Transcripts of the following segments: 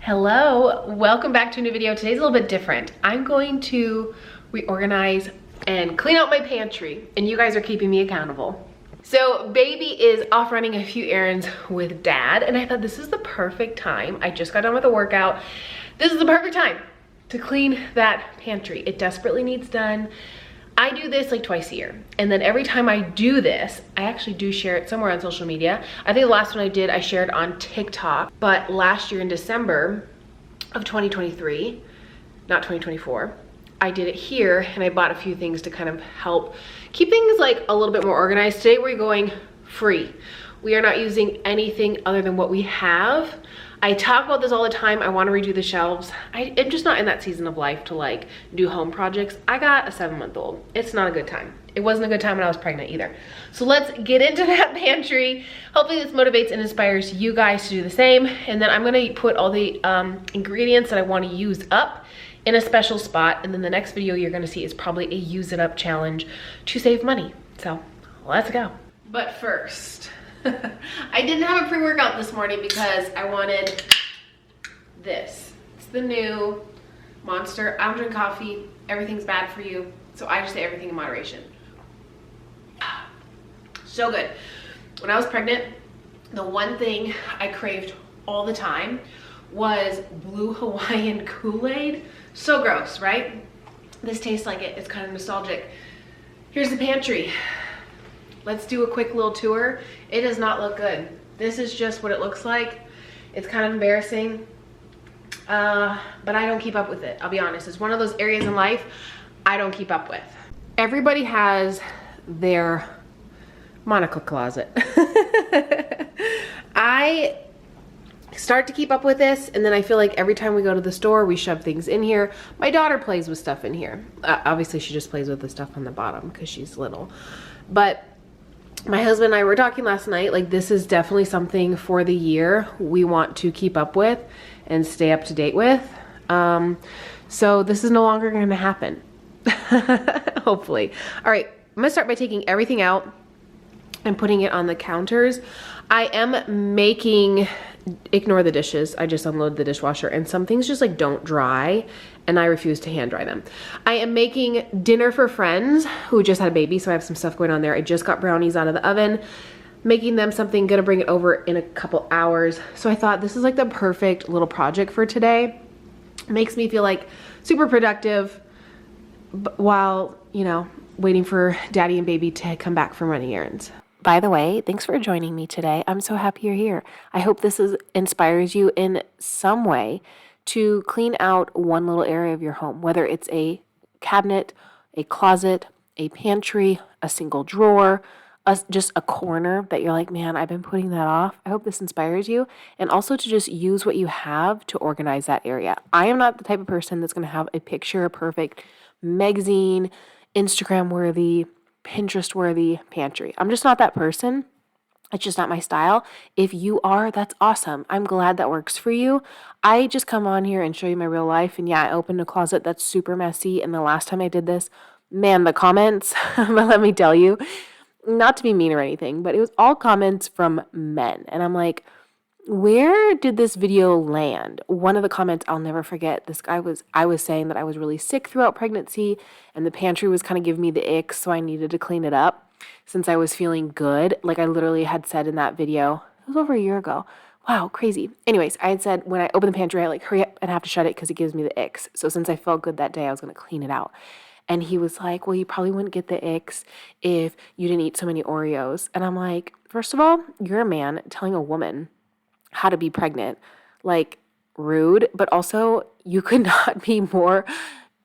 Hello, welcome back to a new video. Today's a little bit different. I'm going to reorganize and clean out my pantry, and you guys are keeping me accountable. So baby is off running a few errands with dad, and I thought this is the perfect time. I just got done with a workout. This is the perfect time to clean that pantry. It desperately needs done. I do this like twice a year, and then every time I do this, I actually do share it somewhere on social media. I think the last one I did, I shared on TikTok, but last year in December of 2023, not 2024, I did it here, and I bought a few things to kind of help keep things like a little bit more organized. Today we're going free. We are not using anything other than what we have. I talk about this all the time. I want to redo the shelves. I'm just not in that season of life to like do home projects. I got a 7-month-old. It's not a good time. It wasn't a good time when I was pregnant either. So let's get into that pantry. Hopefully this motivates and inspires you guys to do the same. And then I'm gonna put all the ingredients that I want to use up in a special spot. And then the next video you're gonna see is probably a use it up challenge to save money. So let's go. But first, I didn't have a pre-workout this morning because I wanted this. It's the new Monster. I don't drink coffee. Everything's bad for you. So I just say everything in moderation. So good. When I was pregnant, the one thing I craved all the time was blue Hawaiian Kool-Aid. So gross, right? This tastes like it. It's kind of nostalgic. Here's the pantry. Let's do a quick little tour. It does not look good. This is just what it looks like. It's kind of embarrassing, but I don't keep up with it. I'll be honest. It's one of those areas in life I don't keep up with. Everybody has their Monica closet. I start to keep up with this, and then I feel like every time we go to the store, we shove things in here. My daughter plays with stuff in here. Obviously, she just plays with the stuff on the bottom because she's little. But my husband and I were talking last night, like this is definitely something for the year we want to keep up with and stay up to date with. So this is no longer going to happen. Hopefully. All right, I'm gonna start by taking everything out and putting it on the counters. I am making, ignore the dishes. I just unloaded the dishwasher, and some things just like don't dry, and I refuse to hand dry them. I am making dinner for friends who just had a baby, so I have some stuff going on there. I just got brownies out of the oven, making them something, gonna bring it over in a couple hours. So I thought this is like the perfect little project for today. Makes me feel like super productive while, you know, waiting for daddy and baby to come back from running errands. By the way, thanks for joining me today. I'm so happy you're here. I hope this inspires you in some way to clean out one little area of your home, whether it's a cabinet, a closet, a pantry, a single drawer, just a corner that you're like, man, I've been putting that off. I hope this inspires you. And also to just use what you have to organize that area. I am not the type of person that's going to have a picture perfect magazine, Instagram worthy, Pinterest worthy pantry. I'm just not that person. It's just not my style. If you are, that's awesome. I'm glad that works for you. I just come on here and show you my real life. And yeah, I opened a closet that's super messy. And the last time I did this, man, the comments, but let me tell you, not to be mean or anything, but it was all comments from men. And I'm like, where did this video land? One of the comments I'll never forget, I was saying that I was really sick throughout pregnancy and the pantry was kind of giving me the ick, so I needed to clean it up since I was feeling good. Like I literally had said in that video, it was over a year ago. Wow, crazy. Anyways, I had said when I open the pantry, I like hurry up and have to shut it because it gives me the icks. So since I felt good that day, I was going to clean it out. And he was like, well, you probably wouldn't get the icks if you didn't eat so many Oreos. And I'm like, first of all, you're a man telling a woman how to be pregnant, like rude, but also you could not be more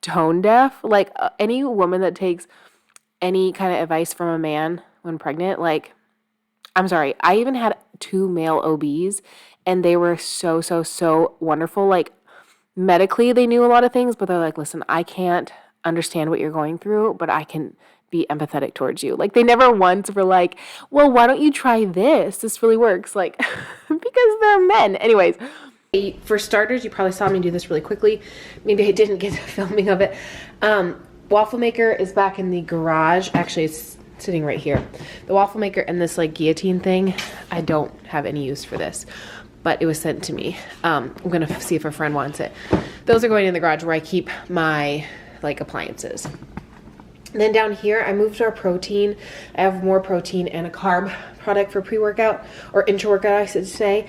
tone deaf. Like any woman that takes any kind of advice from a man when pregnant, like, I'm sorry, I even had 2 male OBs and they were so wonderful. Like medically they knew a lot of things, but they're like, listen, I can't understand what you're going through, but I can be empathetic towards you. Like they never once were like, well, why don't you try this? This really works. Like, because they're men. Anyways, for starters, you probably saw me do this really quickly. Maybe I didn't get the filming of it. Waffle maker is back in the garage. Actually, it's sitting right here. The waffle maker and this like guillotine thing, I don't have any use for this. but it was sent to me. I'm gonna see if a friend wants it. Those are going in the garage where I keep my like appliances. And then down here, I moved our protein. I have more protein and a carb product for pre-workout, or intra-workout, I should say.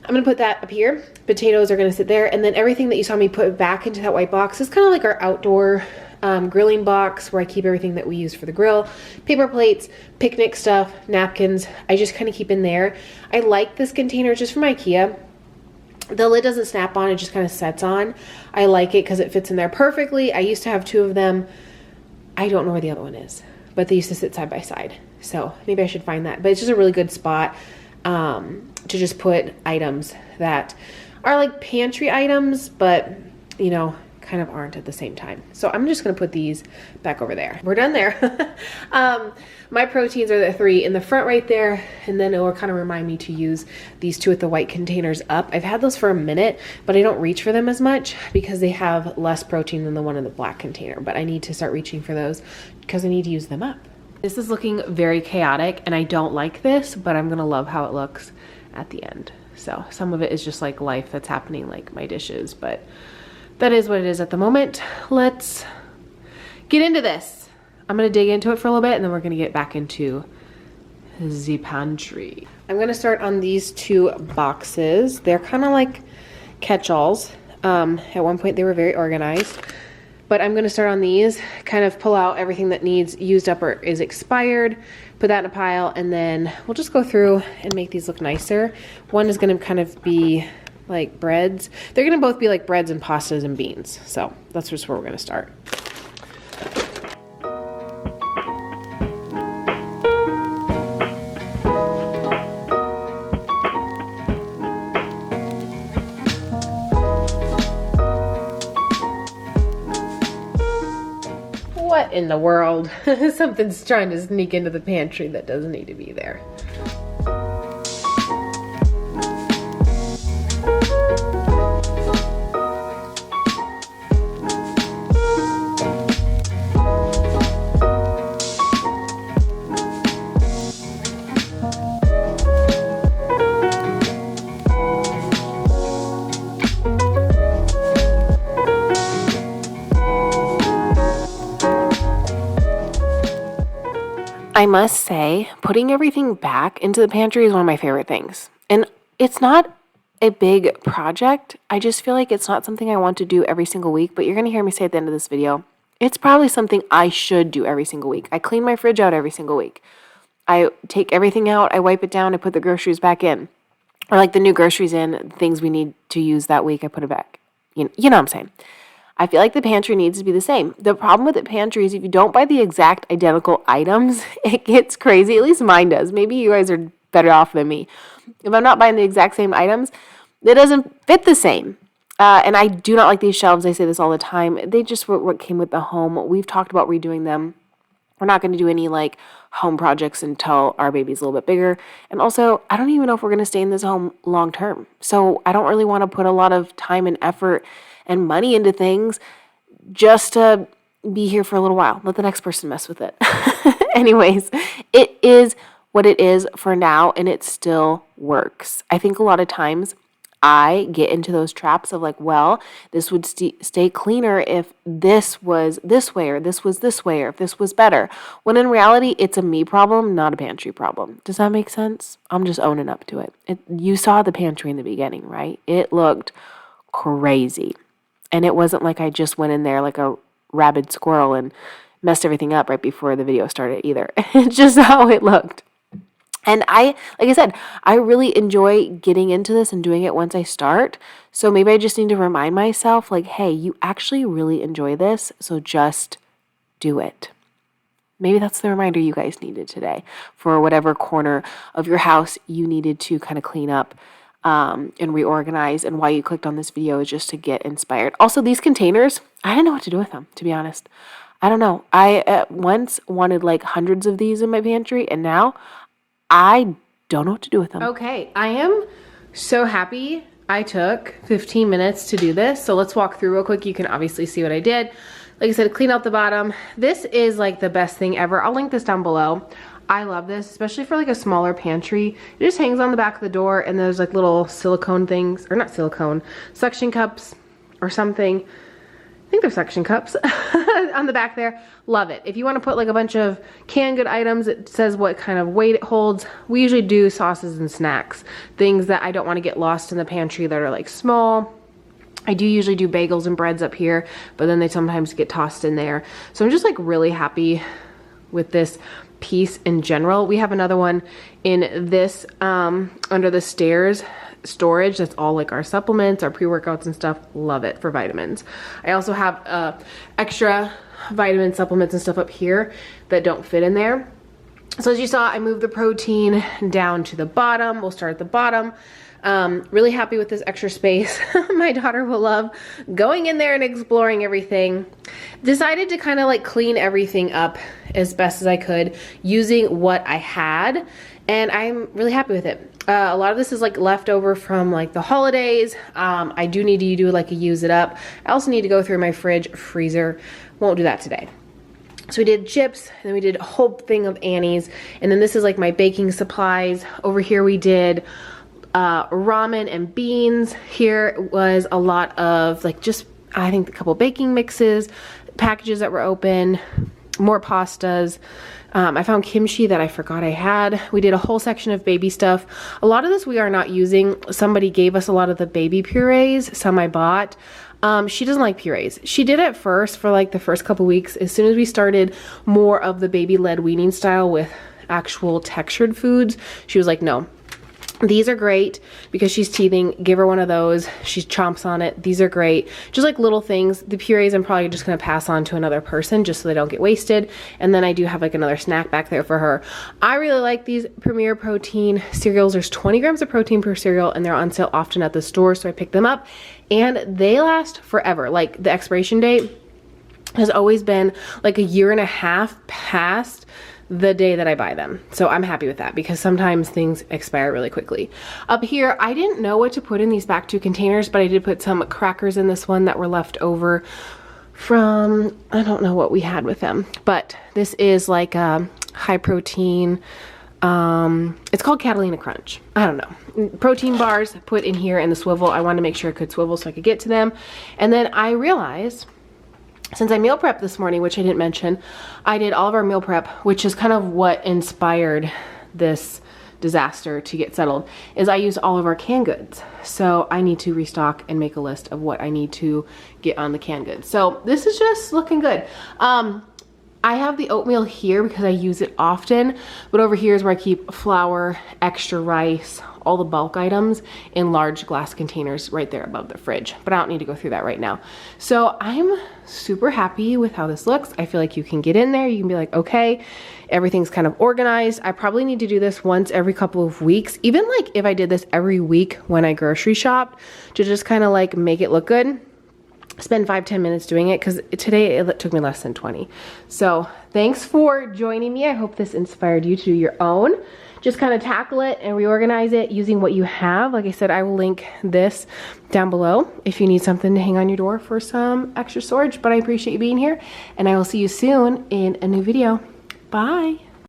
I'm gonna put that up here. Potatoes are gonna sit there. And then everything that you saw me put back into that white box is kind of like our outdoor grilling box where I keep everything that we use for the grill. Paper plates, picnic stuff, napkins, I just kind of keep in there. I like this container, just from IKEA. The lid doesn't snap on, it just kind of sets on. I like it because it fits in there perfectly. I used to have 2 of them. I don't know where the other one is, but they used to sit side by side. So maybe I should find that. But it's just a really good spot to just put items that are like pantry items, but you know, kind of aren't at the same time. So I'm just gonna put these back over there. We're done there. My proteins are the 3 in the front right there, and then it will kind of remind me to use these 2 with the white containers up. I've had those for a minute, but I don't reach for them as much because they have less protein than the one in the black container, but I need to start reaching for those because I need to use them up. This is looking very chaotic and I don't like this, but I'm gonna love how it looks at the end. So some of it is just like life that's happening, like my dishes, but that is what it is at the moment. Let's get into this. I'm gonna dig into it for a little bit and then we're gonna get back into the pantry. I'm gonna start on these 2 boxes. They're kind of like catch-alls. At one point they were very organized, but I'm gonna start on these, kind of pull out everything that needs used up or is expired, put that in a pile, and then we'll just go through and make these look nicer. One is gonna kind of be like breads. They're gonna both be like breads and pastas and beans. So that's just where we're gonna start. What in the world? Something's trying to sneak into the pantry that doesn't need to be there. I must say, putting everything back into the pantry is one of my favorite things. And it's not a big project. I just feel like it's not something I want to do every single week, but you're going to hear me say at the end of this video, it's probably something I should do every single week. I clean my fridge out every single week. I take everything out, I wipe it down, I put the groceries back in. Or like the new groceries in, things we need to use that week, I put it back. You know what I'm saying? I feel like the pantry needs to be the same. The problem with the pantry is if you don't buy the exact identical items, it gets crazy. At least mine does. Maybe you guys are better off than me. If I'm not buying the exact same items, it doesn't fit the same. And I do not like these shelves. I say this all the time. They just were what came with the home. We've talked about redoing them. We're not going to do any like home projects until our baby's a little bit bigger. And also, I don't even know if we're going to stay in this home long term. So I don't really want to put a lot of time and effort and money into things just to be here for a little while. Let the next person mess with it. Anyways, it is what it is for now, and it still works. I think a lot of times I get into those traps of like, well, this would stay cleaner if this was this way, or this was this way, or if this was better. When in reality, it's a me problem, not a pantry problem. Does that make sense? I'm just owning up to it. You saw the pantry in the beginning, right? It looked crazy. And it wasn't like I just went in there like a rabid squirrel and messed everything up right before the video started either. It's just how it looked. And like I said, I really enjoy getting into this and doing it once I start. So maybe I just need to remind myself like, hey, you actually really enjoy this, so just do it. Maybe that's the reminder you guys needed today for whatever corner of your house you needed to kind of clean up and reorganize, and why you clicked on this video is just to get inspired. Also, these containers, I didn't know what to do with them, to be honest. I don't know. I at once wanted like hundreds of these in my pantry, and now I don't know what to do with them. Okay, I am so happy I took 15 minutes to do this. So let's walk through real quick. You can obviously see what I did. Like I said, clean out the bottom. This is like the best thing ever. I'll link this down below. I love this, especially for like a smaller pantry. It just hangs on the back of the door, and there's like little silicone things, or not silicone, suction cups or something. I think they're suction cups on the back there. Love it. If you want to put like a bunch of canned good items, it says what kind of weight it holds. We usually do sauces and snacks, things that I don't want to get lost in the pantry that are like small. I do usually do bagels and breads up here, but then they sometimes get tossed in there. So I'm just like really happy with this piece in general. We have another one in this under the stairs storage that's all like our supplements, our pre-workouts and stuff. Love it for vitamins. I also have extra vitamin supplements and stuff up here that don't fit in there. So as you saw, I moved the protein down to the bottom. We'll start at the bottom. Really happy with this extra space. My daughter will love going in there and exploring everything. Decided to kind of like clean everything up as best as I could using what I had, and I'm really happy with it. A lot of this is like leftover from like the holidays. I do need to do like a use it up. I also need to go through my fridge, freezer. Won't do that today. So we did chips, and then we did a whole thing of Annie's, and then this is like my baking supplies. Over here we did ramen and beans. Here was a lot of like just, I think, a couple baking mixes, packages that were open, more pastas. I found kimchi that I forgot I had. We did a whole section of baby stuff. A lot of this we are not using. Somebody gave us a lot of the baby purees, some I bought. She doesn't like purees. She did at first for like the first couple weeks. As soon as we started more of the baby-led weaning style with actual textured foods, she was like, no. These are great because she's teething. Give her one of those. She chomps on it. These are great. Just like little things. The purees I'm probably just going to pass on to another person just so they don't get wasted. And then I do have like another snack back there for her. I really like these Premier Protein cereals. There's 20 grams of protein per cereal, and they're on sale often at the store. So I picked them up, and they last forever. Like the expiration date has always been like a year and a half past the day that I buy them. So I'm happy with that because sometimes things expire really quickly. Up here, I didn't know what to put in these back two containers, but I did put some crackers in this one that were left over from, I don't know what we had with them, but this is like a high protein, it's called Catalina Crunch. I don't know. Protein bars put in here in the swivel. I wanted to make sure I could swivel so I could get to them. And then I realized, since I meal prepped this morning, which I didn't mention, I did all of our meal prep, which is kind of what inspired this disaster to get settled, is I used all of our canned goods. So I need to restock and make a list of what I need to get on the canned goods. So this is just looking good. I have the oatmeal here because I use it often, but over here is where I keep flour, extra rice, all the bulk items in large glass containers right there above the fridge, but I don't need to go through that right now. So I'm super happy with how this looks. I feel like you can get in there, you can be like, okay, everything's kind of organized. I probably need to do this once every couple of weeks, even like if I did this every week when I grocery shopped, to just kind of like make it look good. Spend 5-10 minutes doing it, because today it took me less than 20. So thanks for joining me. I hope this inspired you to do your own. Just kind of tackle it and reorganize it using what you have. Like I said, I will link this down below if you need something to hang on your door for some extra storage. But I appreciate you being here, and I will see you soon in a new video. Bye.